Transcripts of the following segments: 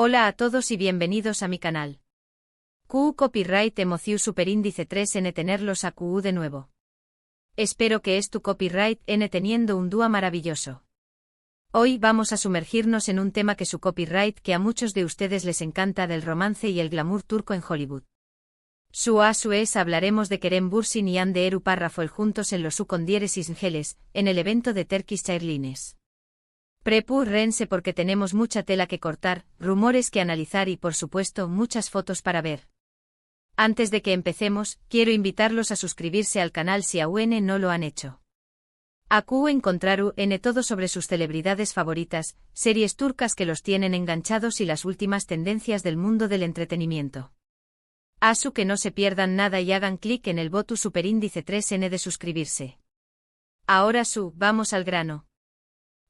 Hola a todos y bienvenidos a mi canal. QU Copyright Emoziu Superíndice 3N tenerlos a QU de nuevo. Espero que es tu copyright N teniendo un dúo maravilloso. Hoy vamos a sumergirnos en un tema que su copyright que a muchos de ustedes les encanta del romance y el glamour turco en Hollywood. Su es hablaremos de Kerem Bürsin y Hande Eru Parrafoel juntos en los Sucondieres Isngeles, en el evento de Turkish Airlines. Prepárense porque tenemos mucha tela que cortar, rumores que analizar y por supuesto muchas fotos para ver. Antes de que empecemos, quiero invitarlos a suscribirse al canal si aún no lo han hecho. Aquí encontrarán todo sobre sus celebridades favoritas, series turcas que los tienen enganchados y las últimas tendencias del mundo del entretenimiento. Que no se pierdan nada y hagan clic en el botón superíndice 3N de suscribirse. Ahora vamos al grano.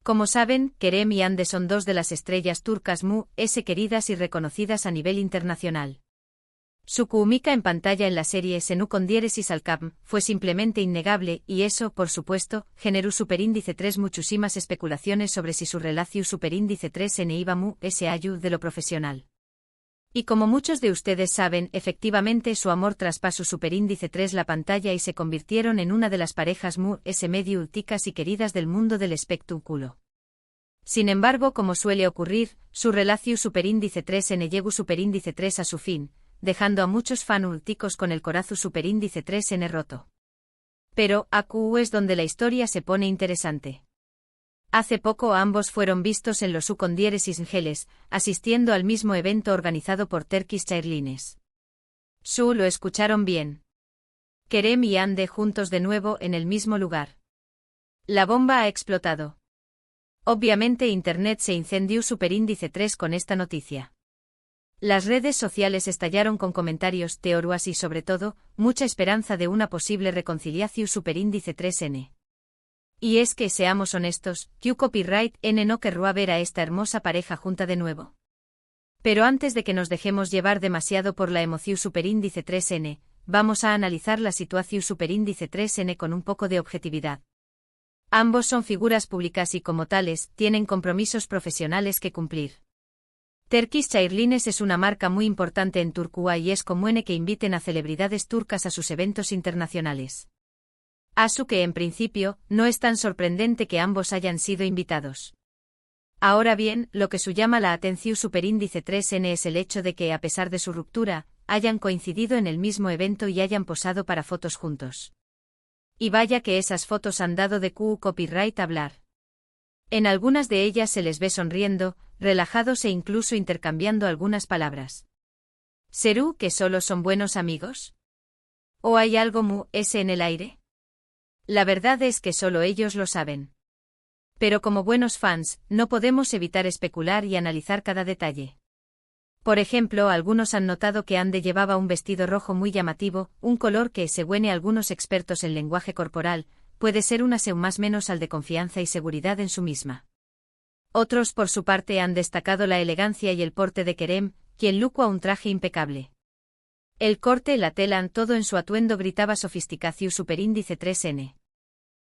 Como saben, Kerem y Hande son dos de las estrellas turcas queridas y reconocidas a nivel internacional. Su química en pantalla en la serie Sucondieres Isngeles fue simplemente innegable y eso, por supuesto, generó superíndice 3 muchísimas especulaciones sobre si su relación superíndice 3N iba de lo profesional. Y como muchos de ustedes saben, efectivamente su amor traspasó superíndice 3 la pantalla y se convirtieron en una de las parejas medio ulticas y queridas del mundo del espectáculo. Sin embargo, como suele ocurrir, su relación superíndice 3N llegó superíndice 3 a su fin, dejando a muchos fan ulticos con el corazón superíndice 3N roto. Pero, aquí es donde la historia se pone interesante. Hace poco ambos fueron vistos en los Sucondieres Isngeles, asistiendo al mismo evento organizado por Turkish Airlines. Lo escucharon bien. Kerem y Hande juntos de nuevo en el mismo lugar. La bomba ha explotado. Obviamente Internet se incendió superíndice 3 con esta noticia. Las redes sociales estallaron con comentarios, teorías y sobre todo, mucha esperanza de una posible reconciliación superíndice 3N. Y es que, seamos honestos, QU Copyright N no querrá ver a esta hermosa pareja junta de nuevo. Pero antes de que nos dejemos llevar demasiado por la emoción superíndice 3N, vamos a analizar la situación superíndice 3N con un poco de objetividad. Ambos son figuras públicas y como tales, tienen compromisos profesionales que cumplir. Turkish Airlines es una marca muy importante en Turquía y es común que inviten a celebridades turcas a sus eventos internacionales. Que en principio, no es tan sorprendente que ambos hayan sido invitados. Ahora bien, lo que llama la atención superíndice 3N es el hecho de que, a pesar de su ruptura, hayan coincidido en el mismo evento y hayan posado para fotos juntos. Y vaya que esas fotos han dado de QU Copyright hablar. En algunas de ellas se les ve sonriendo, relajados e incluso intercambiando algunas palabras. ¿Será que solo son buenos amigos? ¿O hay algo en el aire? La verdad es que solo ellos lo saben. Pero como buenos fans, no podemos evitar especular y analizar cada detalle. Por ejemplo, algunos han notado que Hande llevaba un vestido rojo muy llamativo, un color que, según algunos expertos en lenguaje corporal, puede ser una más menos al de confianza y seguridad en su misma. Otros por su parte han destacado la elegancia y el porte de Kerem, quien lucía un traje impecable. El corte, la tela, todo en su atuendo gritaba sofisticación superíndice 3N.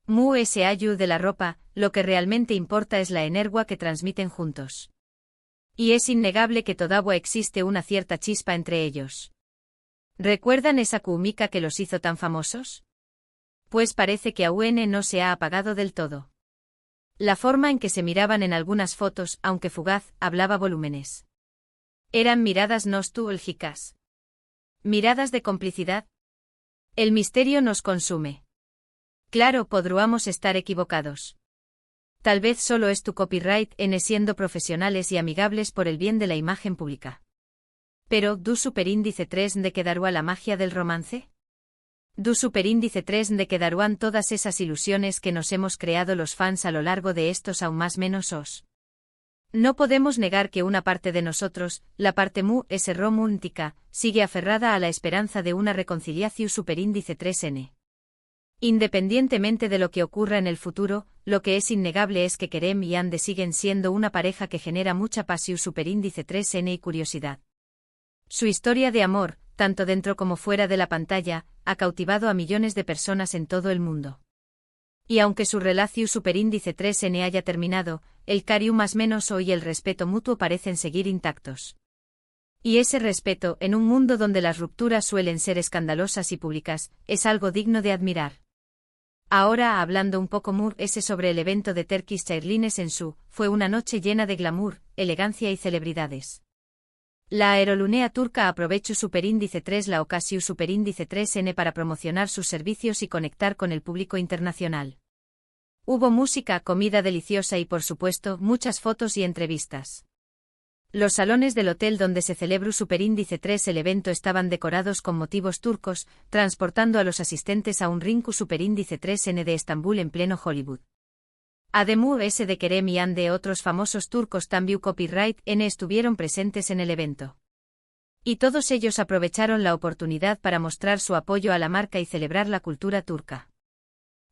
De la ropa, lo que realmente importa es la energía que transmiten juntos. Y es innegable que todavía existe una cierta chispa entre ellos. ¿Recuerdan esa química que los hizo tan famosos? Pues parece que aún no se ha apagado del todo. La forma en que se miraban en algunas fotos, aunque fugaz, hablaba volúmenes. Eran miradas nostálgicas. Miradas de complicidad. El misterio nos consume. Claro, podríamos estar equivocados. Tal vez solo es tu copyright N siendo profesionales y amigables por el bien de la imagen pública. Pero, ¿du superíndice 3 de quedará la magia del romance? ¿Du superíndice 3 de quedarán todas esas ilusiones que nos hemos creado los fans a lo largo de estos aún más menos os? No podemos negar que una parte de nosotros, la parte romántica, sigue aferrada a la esperanza de una reconciliación superíndice 3N. Independientemente de lo que ocurra en el futuro, lo que es innegable es que Kerem y Hande siguen siendo una pareja que genera mucha pasión superíndice 3N y curiosidad. Su historia de amor, tanto dentro como fuera de la pantalla, ha cautivado a millones de personas en todo el mundo. Y aunque su relación superíndice 3N haya terminado, el cariño más menos o y el respeto mutuo parecen seguir intactos. Y ese respeto, en un mundo donde las rupturas suelen ser escandalosas y públicas, es algo digno de admirar. Ahora, hablando un poco sobre el evento de Turkish Airlines en Su, fue una noche llena de glamour, elegancia y celebridades. La aerolínea turca aprovechó Superíndice 3 la ocasión Superíndice 3N para promocionar sus servicios y conectar con el público internacional. Hubo música, comida deliciosa y por supuesto, muchas fotos y entrevistas. Los salones del hotel donde se celebró Superíndice 3 el evento estaban decorados con motivos turcos, transportando a los asistentes a un rinku Superíndice 3N de Estambul en pleno Hollywood. Además de Kerem y Hande otros famosos turcos también Copyright N estuvieron presentes en el evento. Y todos ellos aprovecharon la oportunidad para mostrar su apoyo a la marca y celebrar la cultura turca.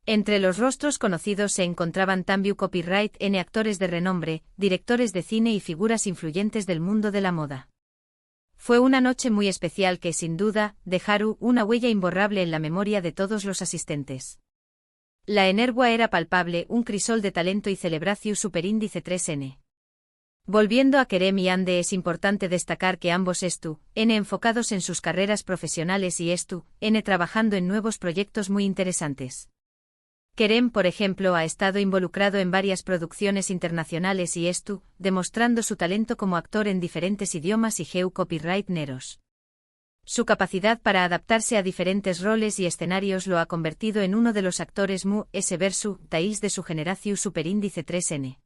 Entre los rostros conocidos se encontraban también Copyright N actores de renombre, directores de cine y figuras influyentes del mundo de la moda. Fue una noche muy especial que, sin duda, dejaron una huella imborrable en la memoria de todos los asistentes. La energía era palpable, un crisol de talento y celebración Superíndice 3N. Volviendo a Kerem y Hande es importante destacar que ambos N enfocados en sus carreras profesionales y N trabajando en nuevos proyectos muy interesantes. Kerem, por ejemplo, ha estado involucrado en varias producciones internacionales y demostrando su talento como actor en diferentes idiomas y copyright neros. Su capacidad para adaptarse a diferentes roles y escenarios lo ha convertido en uno de los actores versatiles de su generación Superíndice 3N.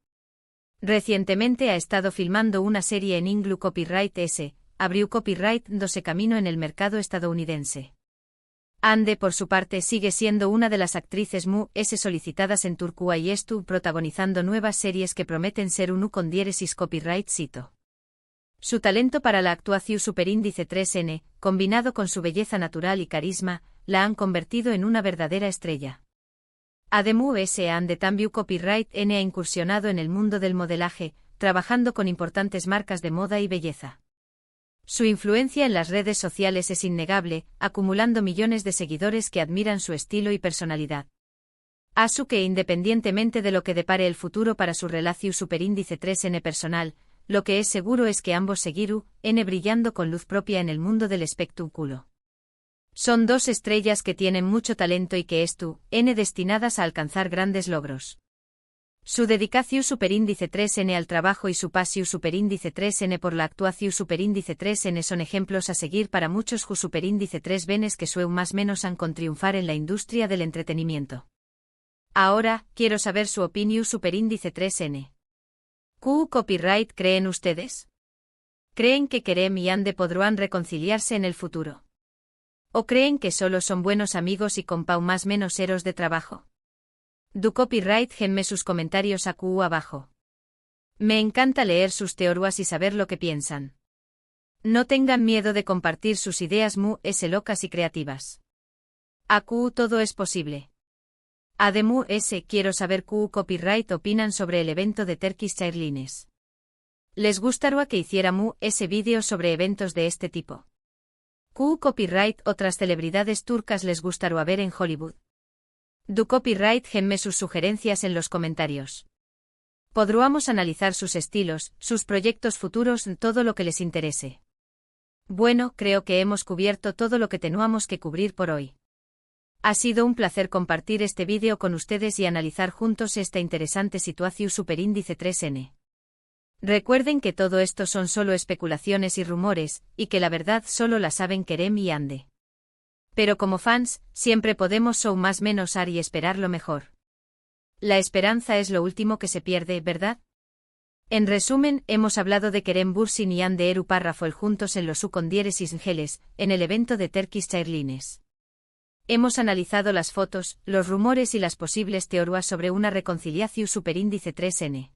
Recientemente ha estado filmando una serie en Inglu Copyright S, abrió Copyright 2 camino en el mercado estadounidense. Hande, por su parte, sigue siendo una de las actrices solicitadas en Turquía y protagonizando nuevas series que prometen ser un con diéresis copyright cito. Su talento para la actuación Superíndice 3N, combinado con su belleza natural y carisma, la han convertido en una verdadera estrella. Además, Hande también Copyright N ha incursionado en el mundo del modelaje, trabajando con importantes marcas de moda y belleza. Su influencia en las redes sociales es innegable, acumulando millones de seguidores que admiran su estilo y personalidad. Asu que independientemente de lo que depare el futuro para su relación Superíndice 3N personal, lo que es seguro es que ambos seguirán brillando con luz propia en el mundo del espectáculo. Son dos estrellas que tienen mucho talento y que destinadas a alcanzar grandes logros. Su dedicación Superíndice 3N al trabajo y su pasión Superíndice 3N por la actuación Superíndice 3N son ejemplos a seguir para muchos Superíndice 3Bs que más menos han con triunfar en la industria del entretenimiento. Ahora, quiero saber su opinión Superíndice 3N. Copyright ¿creen ustedes? ¿Creen que Kerem y Hande podrán reconciliarse en el futuro? ¿O creen que solo son buenos amigos y con más menos eros de trabajo? Du Copyright genme sus comentarios abajo. Me encanta leer sus teorías y saber lo que piensan. No tengan miedo de compartir sus ideas locas y creativas. Todo es posible. Además, quiero saber Copyright opinan sobre el evento de Turkish Airlines. ¿Les gustaría que hiciera ese vídeo sobre eventos de este tipo? Copyright otras celebridades turcas les gustaría ver en Hollywood. Du Copyright genme sus sugerencias en los comentarios. Podríamos analizar sus estilos, sus proyectos futuros, todo lo que les interese. Bueno, creo que hemos cubierto todo lo que teníamos que cubrir por hoy. Ha sido un placer compartir este vídeo con ustedes y analizar juntos esta interesante situación Superíndice 3N. Recuerden que todo esto son solo especulaciones y rumores, y que la verdad solo la saben Kerem y Hande. Pero como fans, siempre podemos más menos y esperar lo mejor. La esperanza es lo último que se pierde, ¿verdad? En resumen, hemos hablado de Kerem Bürsin y Hande Erupar juntos en los con diéresis Ngeles, en el evento de Turkish Airlines. Hemos analizado las fotos, los rumores y las posibles teorías sobre una reconciliación Superíndice 3N.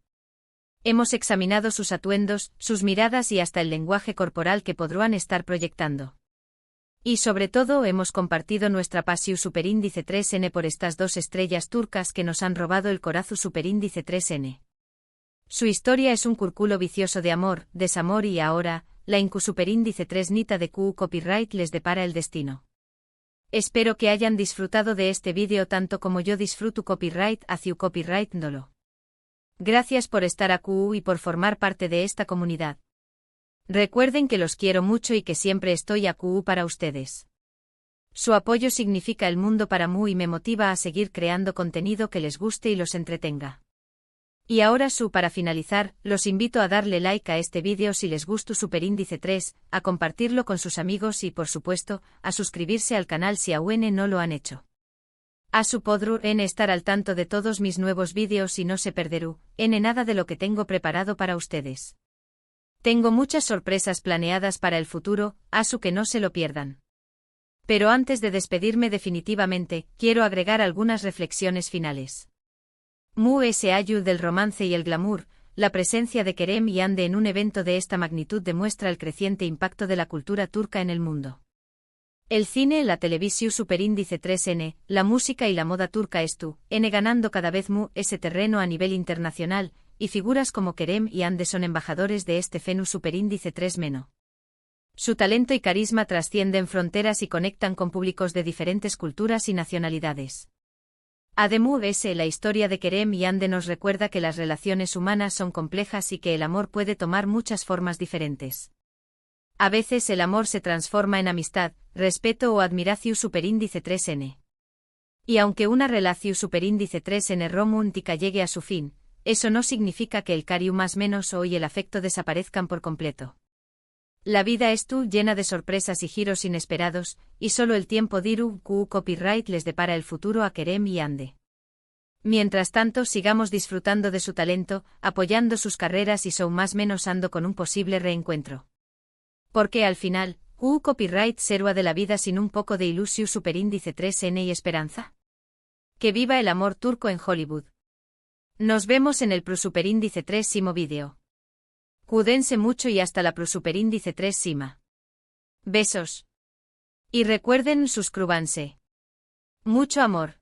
Hemos examinado sus atuendos, sus miradas y hasta el lenguaje corporal que podrán estar proyectando. Y sobre todo hemos compartido nuestra pasión Superíndice 3N por estas dos estrellas turcas que nos han robado el corazón Superíndice 3N. Su historia es un círculo vicioso de amor, desamor y ahora, la Superíndice 3 Nita de Copyright les depara el destino. Espero que hayan disfrutado de este vídeo tanto como yo disfruto Copyright hacia Copyright Ndolo. Gracias por estar a QU y por formar parte de esta comunidad. Recuerden que los quiero mucho y que siempre estoy a QU para ustedes. Su apoyo significa el mundo para Mu y me motiva a seguir creando contenido que les guste y los entretenga. Y ahora para finalizar, los invito a darle like a este vídeo si les gustó Superíndice 3, a compartirlo con sus amigos y por supuesto, a suscribirse al canal si aún no lo han hecho. Podrú estar al tanto de todos mis nuevos vídeos y no se perderú nada de lo que tengo preparado para ustedes. Tengo muchas sorpresas planeadas para el futuro, que no se lo pierdan. Pero antes de despedirme definitivamente, quiero agregar algunas reflexiones finales. Mu ayu del romance y el glamour, la presencia de Kerem y Hande en un evento de esta magnitud demuestra el creciente impacto de la cultura turca en el mundo. El cine, la televisión Superíndice 3N, la música y la moda turca ganando cada vez ese terreno a nivel internacional, y figuras como Kerem y Hande son embajadores de este fenómeno Superíndice 3-. Su talento y carisma trascienden fronteras y conectan con públicos de diferentes culturas y nacionalidades. Además, la historia de Kerem y Hande nos recuerda que las relaciones humanas son complejas y que el amor puede tomar muchas formas diferentes. A veces el amor se transforma en amistad, respeto o admiración Superíndice 3N. Y aunque una relación Superíndice 3N romántica llegue a su fin, eso no significa que el cariño más menos o y el afecto desaparezcan por completo. La vida es llena de sorpresas y giros inesperados, y solo el tiempo dirá copyright les depara el futuro a Kerem y Hande. Mientras tanto sigamos disfrutando de su talento, apoyando sus carreras y más menos ando con un posible reencuentro. Porque al final, copyright será de la vida sin un poco de ilusión Superíndice 3N y esperanza. Que viva el amor turco en Hollywood. Nos vemos en el Superíndice 3 vídeo. Cuídense mucho y hasta la Superíndice 3 Besos. Y recuerden suscríbanse. Mucho amor.